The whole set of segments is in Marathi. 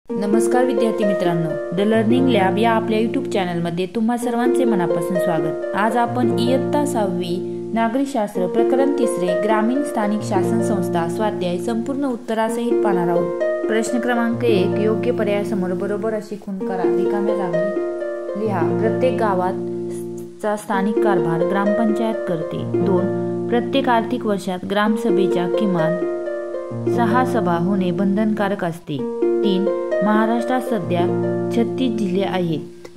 नमस्कार विद्यार्थी मित्रांनो, द लर्निंग लॅब या आपल्या यूट्यूब चॅनलमध्ये तुम्हा सर्वांचे मनापासून स्वागत। आज आपण इयत्ता 6वी नागरिकशास्त्र प्रकरण 3 ग्रामीण स्थानिक शासन संस्था स्वाध्याय संपूर्ण उत्तरासहित पाहणार आहोत। प्रश्न क्रमांक 1, योग्य पर्यायासमोर बरोबर अशी खूण करा, रिकाम्या जागी लिहा। प्रत्येक गावाचा स्थानिक कारभार ग्रामपंचायत करते। 2, प्रत्येक आर्थिक वर्षात ग्रामसभेच्या किमान 6 सभा होणे बंधनकारक असते। 3, महाराष्ट्रात सध्या 36 जिल्हे आहेत।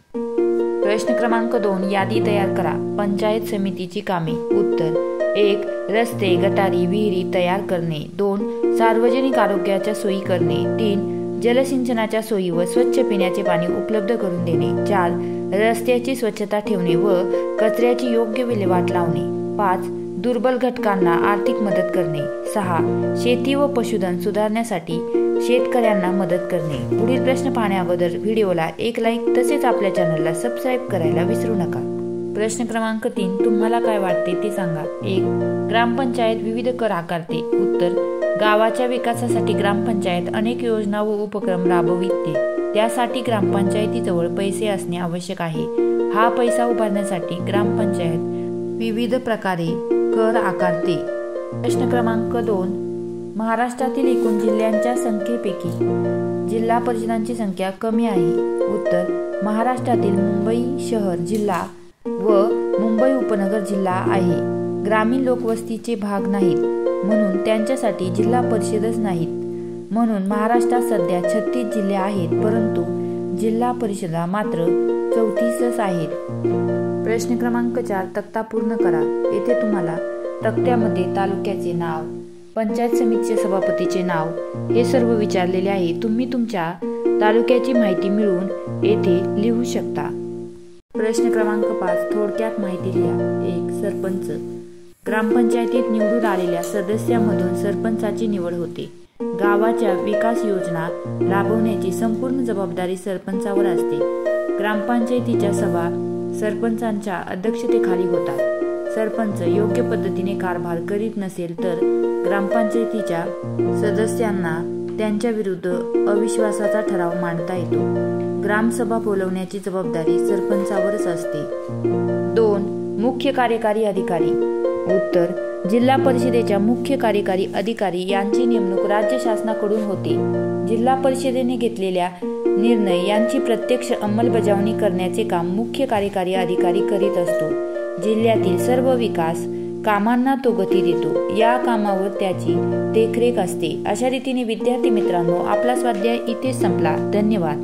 प्रश्न क्रमांक 2, यादी तयार करा। पंचायत समितीची कामे। उत्तर: 1, रस्ते, गटारी, विहिरी तयार करणे। 2, सार्वजनिक आरोग्याच्या सोयी करणे। 3, जलसिंचनाच्या सोयी व स्वच्छ पिण्याचे पाणी उपलब्ध करून देणे। 4, रस्त्याची स्वच्छता ठेवणे व कचऱ्याची योग्य विल्हेवाट लावणे। 5, दुर्बल घटकांना आर्थिक मदत करणे। 6, शेती व पशुधन सुधारण्यासाठी शेतकऱ्यांना मदत करणे। पुढील प्रश्न पाहण्या अगोदर व्हिडिओला एक लाईक तसेच आपल्या चॅनलला सबस्क्राईब करायला विसरू नका। प्रश्न क्रमांक 3, तुम्हाला काय वाटते ते सांगा। 1, ग्रामपंचायत विविध कर आकारते। उत्तर: गावाच्या विकासासाठी ग्रामपंचायत अनेक योजना व उपक्रम राबविते। त्यासाठी ग्रामपंचायतीजवळ पैसे असणे आवश्यक आहे। हा पैसा उभारण्यासाठी ग्रामपंचायत विविध प्रकारे कर आकारते। प्रश्न क्रमांक 2, महाराष्ट्रातील एकूण जिल्ह्यांच्या संख्येपैकी जिल्हा परिषदांची संख्या कमी आहे। उत्तर: महाराष्ट्रातील मुंबई शहर जिल्हा व मुंबई उपनगर जिल्हा आहे। ग्रामीण लोकवस्तीचे भाग नाहीत म्हणून त्यांच्यासाठी जिल्हा परिषदच नाहीत। म्हणून महाराष्ट्रात सध्या 36 जिल्हे आहेत, परंतु जिल्हा परिषदा मात्र 34च आहेत। प्रश्न क्रमांक 4, तक्ता पूर्ण करा। येथे तुम्हाला तक्त्यामध्ये तालुक्याचे नाव, पंचायत समितीच्या सभापतीचे नाव हे सर्व विचारलेले आहे। तुम्ही तुमच्या तालुक्याची माहिती मिळवून येथे लिहू शकता। प्रश्न क्रमांक 5, थोडक्यात माहिती लिहा। 1, सरपंच। ग्रामपंचायतीत निवडून आलेल्या सदस्यांमधून सरपंचाची निवड होते। गावाच्या विकास योजना राबवण्याची संपूर्ण जबाबदारी सरपंचावर असते। ग्रामपंचायतीच्या सभा सरपंचांच्या अध्यक्षतेखाली होतात। सरपंच योग्य पद्धतीने कारभार करीत नसेल तर ग्रामपंचायतीच्या सदस्यांना त्यांच्या विरुद्ध अविश्वासाचा ठराव मांडता येतो। ग्रामसभा बोलवण्याची जबाबदारी सरपंचावरच असते। 2, मुख्य कार्यकारी अधिकारी। उत्तर: जिल्हा परिषदेच्या मुख्य कार्यकारी अधिकारी यांची नेमणूक राज्य शासनाकडून होते। जिल्हा परिषदेने घेतलेल्या निर्णय यांची प्रत्यक्ष अंमलबजावणी करण्याचे काम मुख्य कार्यकारी अधिकारी करीत असतो। जिल्ह्यातील सर्व विकास कामांना तो गती देतो। या कामावर त्याची देखरेख असते। अशा रीतीने विद्यार्थी मित्रांनो, आपला स्वाध्याय इथे संपला। धन्यवाद।